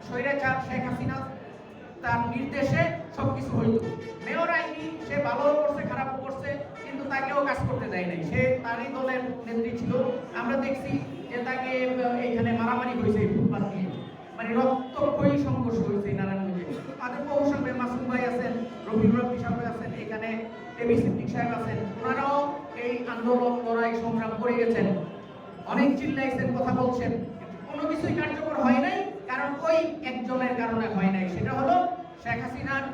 স্বৈরাচার শেখ হাসিনা তার নির্দেশে সবকিছু হইত। মেয়র আইনি সে ভালো করছে খারাপও করছে, কিন্তু তাকেও কাজ করতে দেয় নাই। সে তারই দলের নেত্রী ছিল। আমরা দেখছি যে তাকে এইখানে মারামারি হয়েছে ফুটপাত নিয়ে, মানে রক্তক্ষয়ী সংঘর্ষ হয়েছে নারায়ণগঞ্জে। তাদের প্রশাসনে মাসুম ভাই আছেন, রফিকুর রব্বি সাহেব আছেন, এখানে এবি সিদ্দিক সাহেব আছেন, ওনারাও এই আন্দোলন লড়াই সংগ্রাম করে গেছেন, অনেক চিল্লাইছেন, কথা বলছেন, কোনো কিছুই কার্যকর হয় নাই। কারণ ওই একজনের কারণে হয় নাই, সেটা হলো শেখ হাসিনার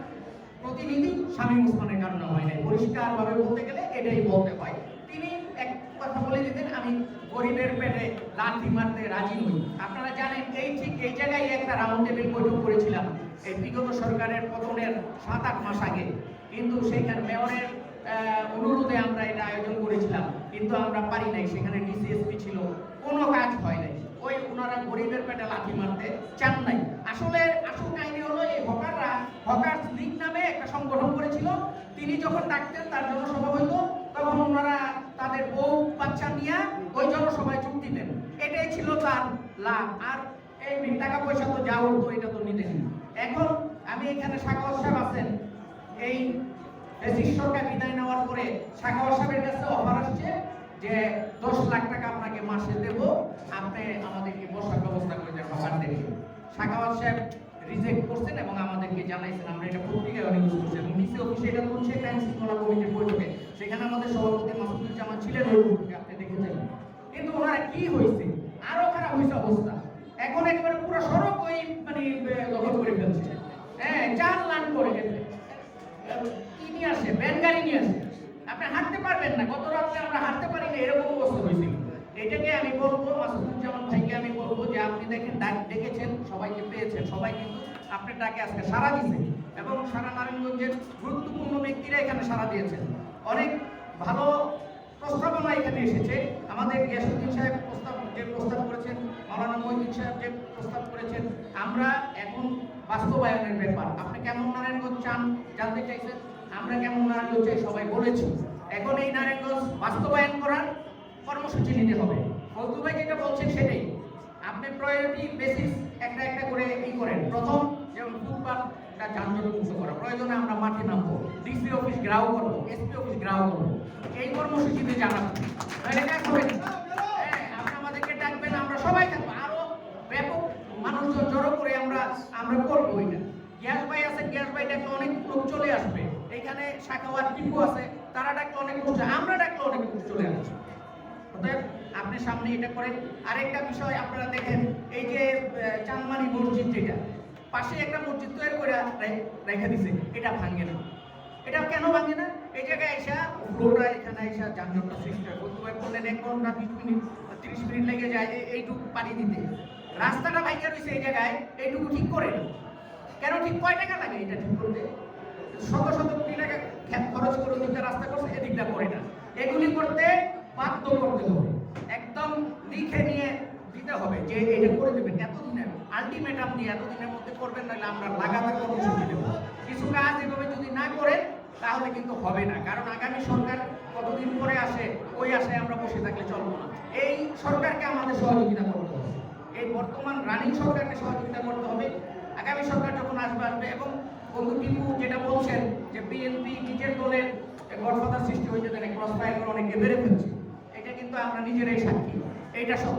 প্রতিনিধি শামীম ওসমানের কারণে হয় নাই। পরিষ্কারভাবে বলতে গেলে এটাই বলতে হয়। তিনি এক কথা বলে দিতেন, আমি গরিবের পেটে লাথি মারতে রাজি নই। আপনারা জানেন এই ঠিক এই জায়গায় একটা রাউন্ড টেবিল বৈঠক করেছিলাম এই বিগত সরকারের পতনের 7-8 মাস আগে, কিন্তু সেখানে মেয়রের অনুরোধে আমরা এটা আয়োজন করেছিলাম, কিন্তু আমরা পারি নাই। সেখানে ডিসিএসপি ছিল, কোনো কাজ হয় নাই। ওই ওনারা গরিবের পেটে লাথি মারতে চান নাই। আসলে আসল কাহিনী হলো এই হকার্স লীগ নামে একটা সংগঠন করেছিল। তিনি যখন ডাকতেন তার জনসভা হইতো, তখন ওনারা তাদের বউ বাচ্চা নিয়ে ওই জনসভায় যোগ দিতেন। এটাই ছিল তার লাভ। আর এই টাকা পয়সা তো যা হতো এটা তো নিতেন। এখন আমি এখানে সাখাওয়াত সাহেব আছেন, এই সরকার বিদায় নেওয়ার পরে সাখাওয়াত সাহেবের কাছে অফার আসছে যে 10 লাখ টাকা আপনাকে মাসে দেব, আপনি আমাদেরকে বসার ব্যবস্থা করে দেন হকারদেরকে। সাখাওয়াত সাহেব রিজেক্ট করছেন এবং আমাদেরকে জানাইছেন, আমরা এটা পত্রিকায় অনেক ইউজ করছি এবং ডিসি অফিসে এটা করছে আইন শৃঙ্খলা কমিটির বৈঠকে। সেখানে আমাদের সভাপতি মাসুদুজ্জামান ছিলেন ওই বৈঠকে, আপনি দেখেছেন। কিন্তু ওনারা কি হয়েছে, আরো খারাপ হয়েছে অবস্থা। এখন একেবারে পুরো সড়ক ওই মানে দখল করে ফেলছে। হ্যাঁ, 4 লাখ করে গেছে। কি নিয়ে আসে, ভ্যান গাড়ি নিয়ে আসে, আপনি হাঁটতে পারবেন না। গত রাত্রে আমরা হাঁটতে পারি না, এরকম অবস্থা হয়েছিল। এটাকে আমি বলবো মাসুদুজ্জামান ভাইকে আমি বলবো যে আপনি দেখেন ডাক ডেকেছেন, সবাইকে পেয়েছেন, সবাই কিন্তু আপনার ডাকে আজকে সাড়া দিয়েছে এবং সারা নারায়ণগঞ্জের গুরুত্বপূর্ণ ব্যক্তিরা এখানে সাড়া দিয়েছেন। অনেক ভালো প্রস্তাবনা এখানে এসেছে। আমাদের গিয়াসউদ্দিন সাহেব প্রস্তাব করেছেন, মাওলানা মহিউদ্দিন সাহেব যে প্রস্তাব করেছেন, আমরা এখন বাস্তবায়নের ব্যাপার। আপনি কেমন নারায়ণগঞ্জ চান জানতে চাইছেন, আমরা কেমন নারায়ণগঞ্জ চাই সবাই বলেছি। এখন এই নারায়ণগঞ্জ বাস্তবায়ন করার কর্মসূচি নিতে হবে। ফজলু ভাই যেটা বলছেন সেটাই, আপনি প্রায়োরিটি বেসিস একটা একটা করে ই করেন। প্রথম যেমন ফুটপাথটা যানজট মুক্ত করা, প্রয়োজনে আমরা মাঠে নামবো, ডিসি অফিস ঘেরাও করবো, এসপি অফিস ঘেরাও করবো, এই কর্মসূচিতে জানাবো। হ্যাঁ, আপনি আমাদেরকে ডাকবেন, আমরা সবাই থাকবো, আরো ব্যাপক মানুষজন জড়ো করে আমরা করবো এটা। গ্যাস ভাই আছে, গ্যাস ভাই ডাকলে অনেক লোক চলে আসবে। এখানে সাখাওয়াত টিপু আছে, তারা ডাকলে অনেক লোক, আমরা ডাকলে অনেক লোক চলে আসবে। অতএব আপনি সামনে এটা করেন। আরেকটা বিষয় আপনারা দেখেন, এই যে চাঁদমারি মসজিদ, যেটা পাশে একটা মসজিদ তৈরি করে রেখে দিছে, এটা ভাঙে না। এটা কেন ভাঙে না? এই জায়গায় আইসা ফ্লোরা এখানে আইসা যানজটটা সৃষ্টি হয়। বলতে বললেন 1 ঘন্টা 20 মিনিট 30 মিনিট লেগে যায় এইটুকু পানি দিতে। রাস্তাটা ভাঙে রয়েছে এই জায়গায়, এইটুকু ঠিক করে না কেন? ঠিক কয় টাকা লাগে এটা ঠিক করতে? শত শত কোটি টাকা খরচ করে ওদিকটা রাস্তা করছে, এদিকটা করে না। এগুলি করতে বাধ্য করতে হবে, একদম লিখে নিয়ে দিতে হবে যে এটা করে দেবেন। এতদিনে আলটিমেটাম দিয়ে এতদিনের মধ্যে করবেন, নাহলে আমরা লাগাতার কর্মসূচি দেব। কিছু কাজ এভাবে যদি না করেন তাহলে কিন্তু হবে না। কারণ আগামী সরকার কতদিন পরে আসে, ওই আশায় আমরা বসে থাকলে চলবো না। এই সরকারকে আমাদের সহযোগিতা করতে হবে, এই বর্তমান রানিং সরকারকে সহযোগিতা করতে হবে। আগামী সরকার যখন আসবে এবং বন্ধু টিপু যেটা বলছেন যে বিএনপি নিজের দলের গঠনতা সৃষ্টি হয়েছে, তাহলে ক্রস ফায়ার করে অনেকে বেড়ে ফেলছে, এটা কিন্তু আমরা নিজেরাই সাক্ষী। এইটা সব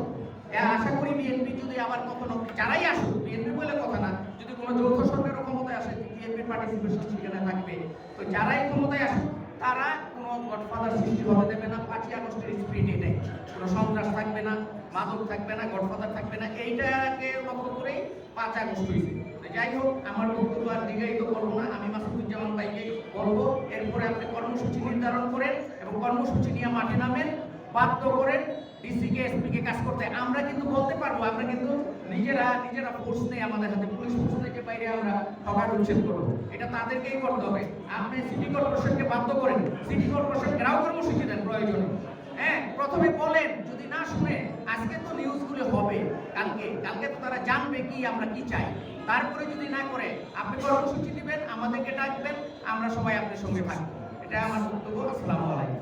আশা করি বিএনপি যদি আবার কখনো, যারাই আসুক, বিএনপি বলে কথা না, যদি কোনো যৌথ সরকারের ক্ষমতায় আসে, বিএনপির পার্টিসিপেশন সেখানে থাকবে। তো যারাই ক্ষমতায় আসুক তারা কোনো গডফাদার সৃষ্টি হতে দেবে না। 5ই আগস্টের স্পিরিট এটাই, কোনো সন্ত্রাস থাকবে না, মাদক থাকবে না, গডফাদার থাকবে না। এইটাকে লক্ষ্য করেই 5 আগস্ট হয়েছে। যাই হোক, আমার বক্তব্য আর দীর্ঘায়িত করবো না। আমি মাসুদুজ্জামান ভাইকে বলবো, এরপরে আপনি কর্মসূচি নির্ধারণ করেন এবং কর্মসূচি নিয়ে মাঠে নামেন, বাধ্য করেন ডিসিকে এসপিকে কাজ করতে। আমরা কিন্তু বলতে পারবো, আমরা কিন্তু নিজেরা ফোর্স নেই আমাদের হাতে, পুলিশ ফোর্স থেকে বাইরে আমরা হকার উচ্ছেদ করবো, এটা তাদেরকেই করতে হবে। আপনি সিটি কর্পোরেশনকে বাধ্য করেন, সিটি কর্পোরেশন ঘেরাও কর্মসূচি দেন প্রয়োজনে। হ্যাঁ, প্রথমে বলেন, যদি না শুনে, আজকে তো নিউজগুলো হবে, কালকে তো তারা জানবে কি আমরা কি চাই। তারপরে যদি না করে আপনি কর্মসূচি দিবেন, আমাদেরকে ডাকবেন, আমরা সবাই আপনার সঙ্গে থাকবো। এটা আমার বক্তব্য। আসসালামু আলাইকুম।